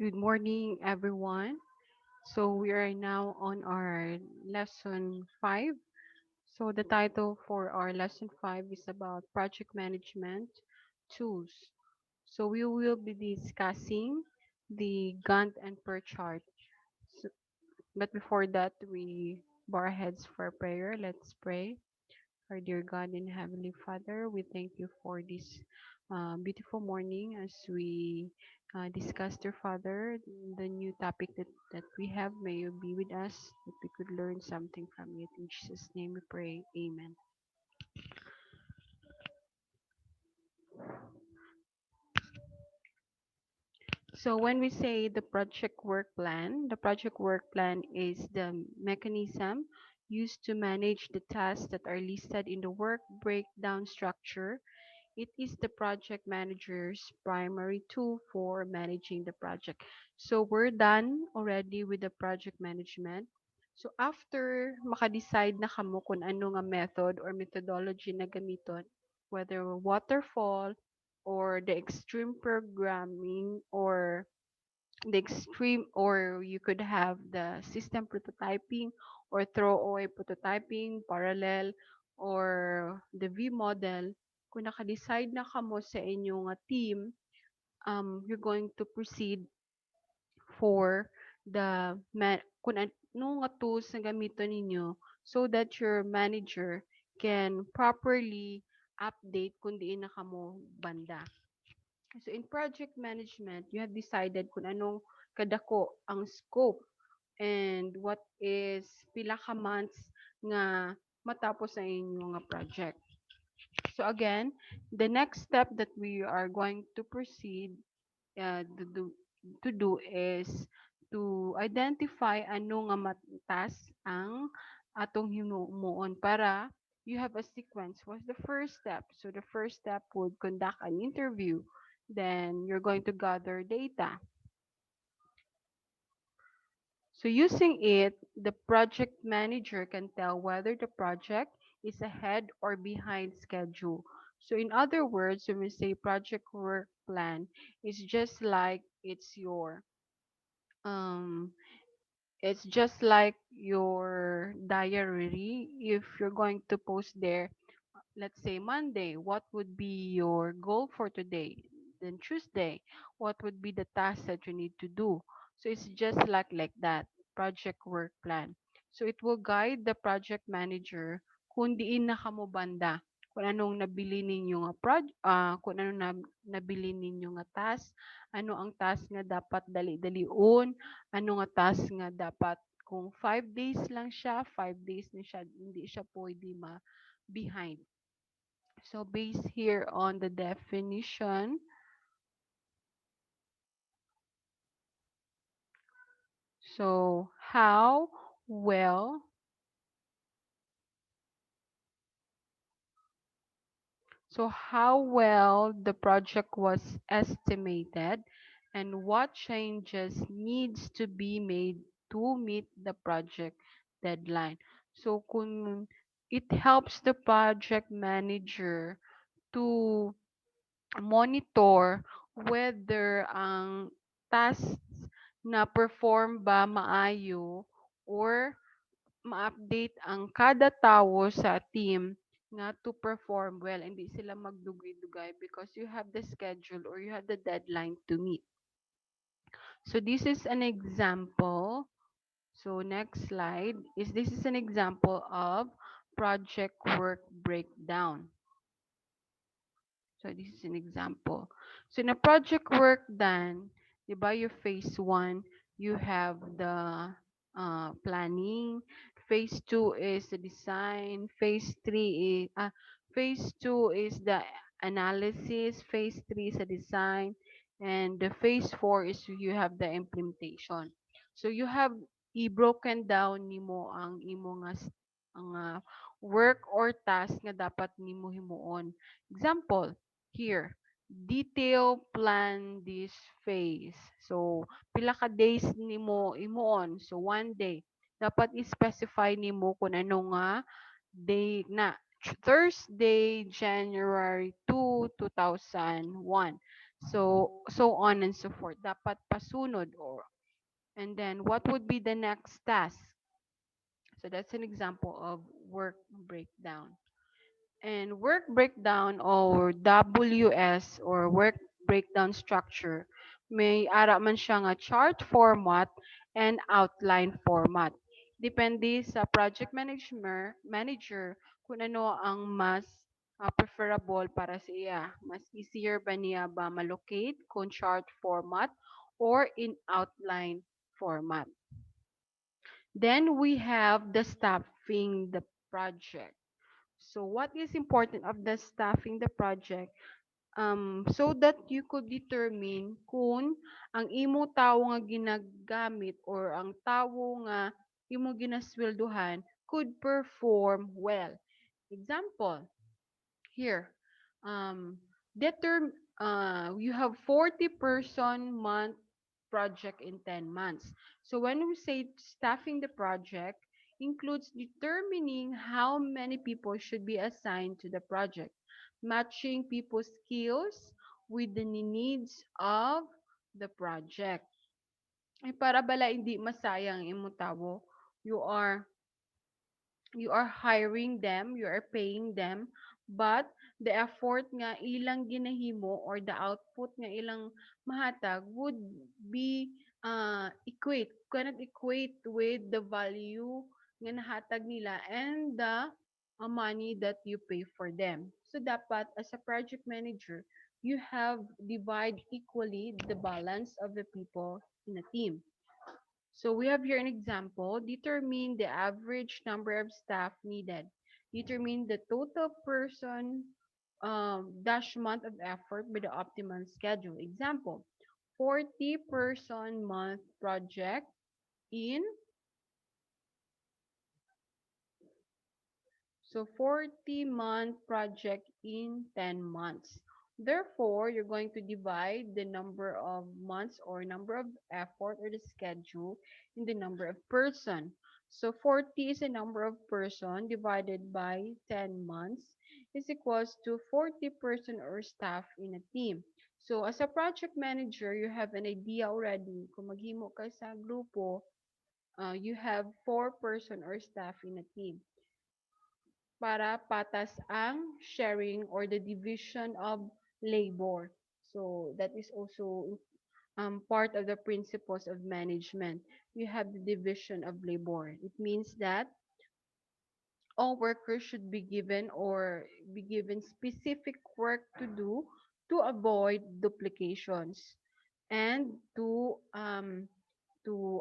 Good morning, everyone. So we are now on our lesson 5. So the title for our lesson 5 is about project management tools. So we will be discussing the Gantt and Per chart. So, but before that, we bow our heads for prayer. Let's pray. Our dear God and Heavenly Father, we thank you for this beautiful morning as we discuss, dear Father, the new topic that we have. May you be with us, that we could learn something from it. In Jesus' name we pray. Amen. So when we say the project work plan is the mechanism used to manage the tasks that are listed in the work breakdown structure. It is the project manager's primary tool for managing the project. So we're done already with the project management. So after makadecide na kamo kung ano nga method or methodology na gamiton, whether waterfall or the extreme programming or the extreme, or you could have the system prototyping or throwaway prototyping, parallel, or the V model. Kung naka-decide na kamo sa inyong team, you're going to proceed for the kung ano nga tools na gamiton ninyo so that your manager can properly update kung diin na kamo banda. So in project management, you have decided kung anong kadako ang scope and what is pila ka months nga matapos ang inyong nga project. So again, the next step that we are going to proceed uh, to do to do is to identify ano nga matas ang atong himuon para you have a sequence. What's the first step? So the first step would conduct an interview. Then you're going to gather data. So using it, the project manager can tell whether the project is ahead or behind schedule. So in other words, when we say project work plan, it's just like um it's just like your diary. If you're going to post there, let's say Monday, what would be your goal for today? Then Tuesday, what would be the task that you need to do? So it's just like that, project work plan. So it will guide the project manager kung diin na kamo banda, kung anong nabili ninyo nga kung anong nabili ninyo nga task, ano ang task nga dapat dali-daliun, ano nga task nga dapat kung 5 days lang siya, 5 days na siya, hindi siya pwede behind. So based here on the definition, so well, how well the project was estimated and what changes needs to be made to meet the project deadline. So kung it helps the project manager to monitor whether ang tasks na perform ba maayo or ma-update ang kada tawo sa team nga to perform well, hindi sila magdugay-dugay because you have the schedule or you have the deadline to meet. So this is an example. So next slide is this is an example of project work breakdown. So this is an example. So in a project work done, by your phase 1, you have the planning. Phase 2 is the design. Phase 2 is the analysis. Phase 3 is the design. And the phase 4 is you have the implementation. So you have i-broken down nimo ang imo nga ang work or task nga dapat nimo himuon. Example, here, detail plan this phase. So, pila ka days nimo imuon. So, 1 day. Dapat i-specify nimo kung ano nga day na. Thursday, January 2, 2001. So on and so forth. Dapat pasunod or and then what would be the next task? So that's an example of work breakdown. And work breakdown or WS or work breakdown structure may ara man siya nga chart format and outline format. Depende sa project manager kung ano ang mas preferable para sa iya. Mas easier ba niya ba malocate kung chart format or in outline format. Then we have the staffing the project. So what is important of the staffing the project? So that you could determine kung ang imo tawo nga ginagamit or ang tawo nga imo ginasweldohan could perform well. Example, here, you have 40-person month project in 10 months. So when we say staffing the project, includes determining how many people should be assigned to the project, matching people's skills with the needs of the project. Ay para bala hindi masayang imong tawo, you are you are hiring them, you are paying them, but the effort nga ilang ginahimo or the output nga ilang mahatag would be cannot equate with the value nga nahatag nila and the money that you pay for them. So dapat as a project manager, you have divide equally the balance of the people in a team. So we have here an example. Determine the average number of staff needed. Determine the total person dash month of effort by the optimum schedule. Example, 40-person month project in So 40-month project in 10 months. Therefore, you're going to divide the number of months or number of effort or the schedule in the number of person. So 40 is a number of person divided by 10 months is equals to 40 person or staff in a team. So as a project manager, you have an idea already. Kung maghimo ka sa grupo, you have 4 person or staff in a team para patas ang sharing or the division of labor. So that is also part of the principles of management. You have the division of labor. It means that all workers should be given specific work to do to avoid duplications and to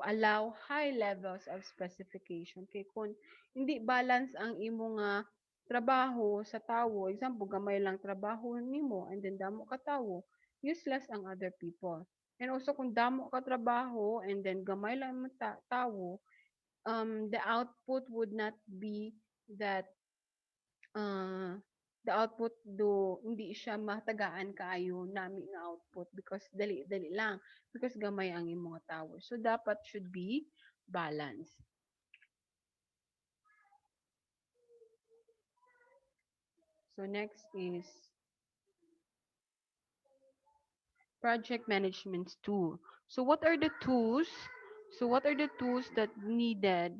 allow high levels of specification. Kay kung hindi balance ang imo nga trabaho sa tawo, example, gamay lang trabaho nimo and then damo ka tawo, useless ang other people. And also kung damo ka trabaho and then gamay lang mo tawo, the output would not be that uh, the output do hindi siya matagaan kaayo nami nga output because dali lang because gamay ang imong mga tawo. So dapat should be balance. So next is project management tool. So what are the tools? So what are the tools that needed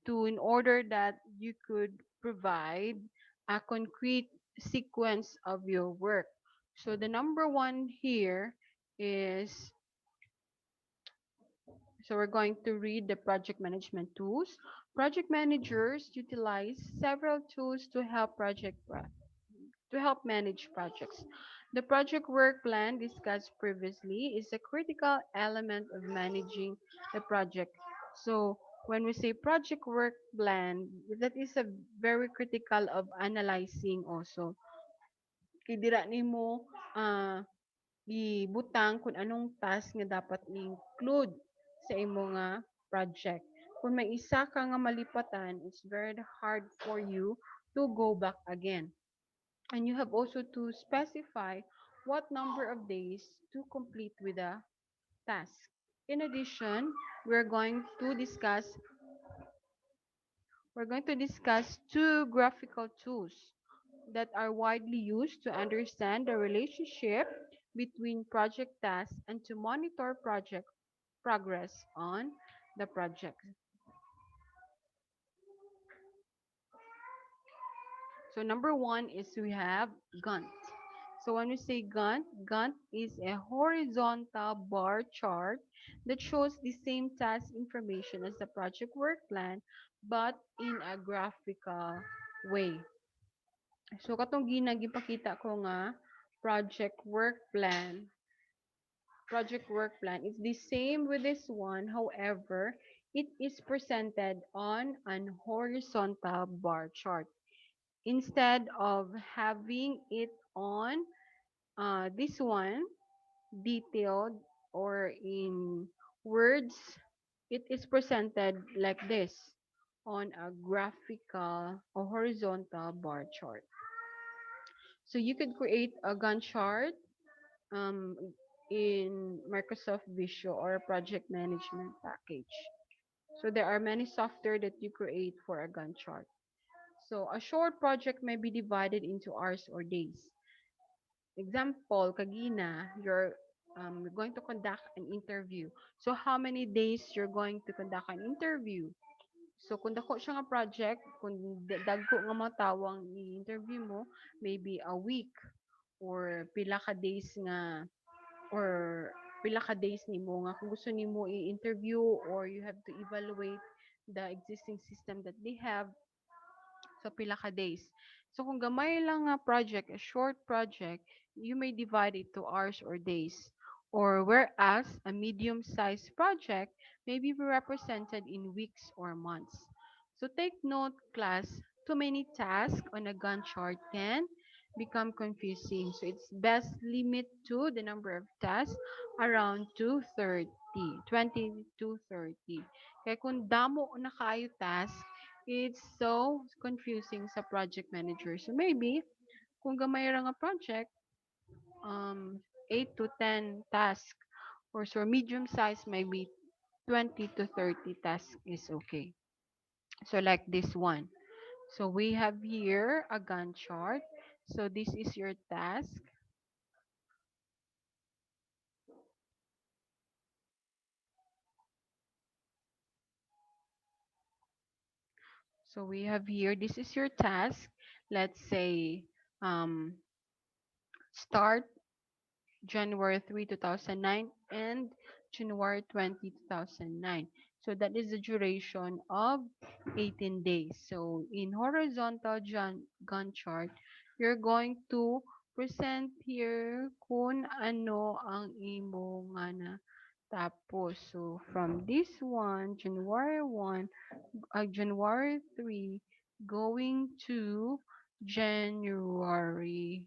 to in order that you could provide a concrete sequence of your work? So the number one here is so we're going to read the project management tools. Project managers utilize several tools to help manage projects. The project work plan discussed previously is a critical element of managing the project. So when we say project work plan, that is a very critical of analyzing also. Kay dira nimo ibutang kung anong task nga dapat i-include sa imo nga project. Kung may isa ka nga malipatan, it's very hard for you to go back again. And you have also to specify what number of days to complete with a task. In addition, we're going to discuss two graphical tools that are widely used to understand the relationship between project tasks and to monitor project progress on the project. So number one is we have Gantt. So when we say Gantt, Gantt is a horizontal bar chart that shows the same task information as the project work plan but in a graphical way. So katong gipakita ko nga project work plan is the same with this one. However, it is presented on an horizontal bar chart instead of having it on this one detailed or in words. It is presented like this on a graphical or horizontal bar chart. So you could create a Gantt chart um, in Microsoft Visio or a project management package. So there are many software that you create for a Gantt chart. So a short project may be divided into hours or days. Example, kagina, you're going to conduct an interview. So how many days you're going to conduct an interview? So kung dako siya nga project, kung dagko nga matawang i-interview mo, maybe a week or pila ka days nga or pila ka days nimo nga kung gusto nimo i-interview or you have to evaluate the existing system that they have. So pila ka days. So kung gamay lang nga project, a short project, you may divide it to hours or days. Or whereas a medium-sized project may be represented in weeks or months. So take note, class, too many tasks on a Gantt chart can become confusing. So it's best limit to the number of tasks around 20 to 30. Kaya kung damo na kayo task, it's so confusing sa project manager. So maybe, kung gamay ra nga project, 8 to 10 task, or so medium size, maybe 20 to 30 tasks is okay. So like this one. So we have here a Gantt chart. So this is your task. So we have here, this is your task. Let's say start January 3, 2009 and January 20, 2009. So that is the duration of 18 days. So in horizontal Gantt chart, you're going to present here kung ano ang imo nga na tapos. So from this one, January 3, going to January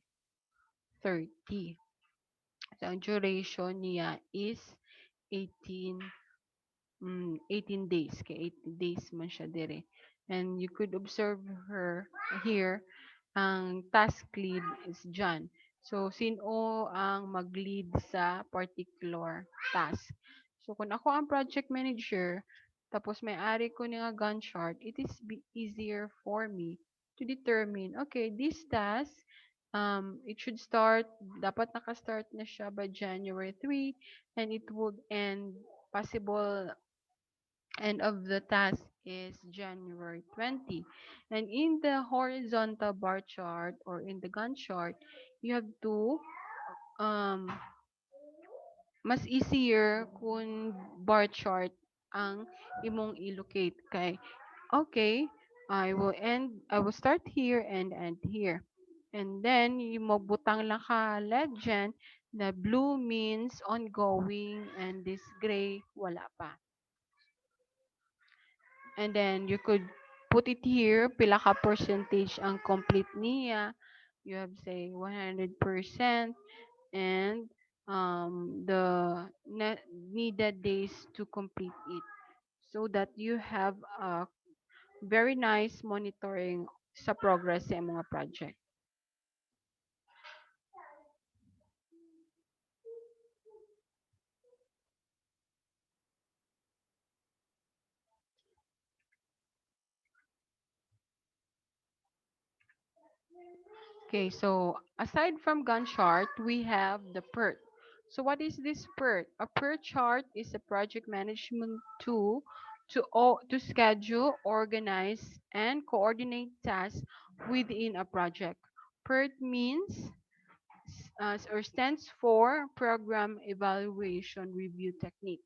30. So, ang duration niya is 18 18 days. Kay 18 days man siya dire. And you could observe her here, ang task lead is John. So, sino ang mag-lead sa particular task? So, kung ako ang project manager, tapos may-ari ko nga Gantt chart, it is easier for me to determine, okay, this task, it should start, dapat naka-start na siya by January 3, and it would end, possible end of the task is January 20. And in the horizontal bar chart or in the Gantt chart, you have to, um, mas easier kung bar chart ang imong i-locate kay, okay, I will start here and end here. And then, yung magbutang lang ka legend na blue means ongoing and this gray, wala pa. And then, you could put it here, pila ka percentage ang complete niya. You have, say, 100%. And the needed days to complete it. So that you have a very nice monitoring sa progress sa mga project. Okay, so aside from Gantt chart, we have the PERT. So what is this PERT? A PERT chart is a project management tool to schedule, organize, and coordinate tasks within a project. PERT means or stands for Program Evaluation Review Technique.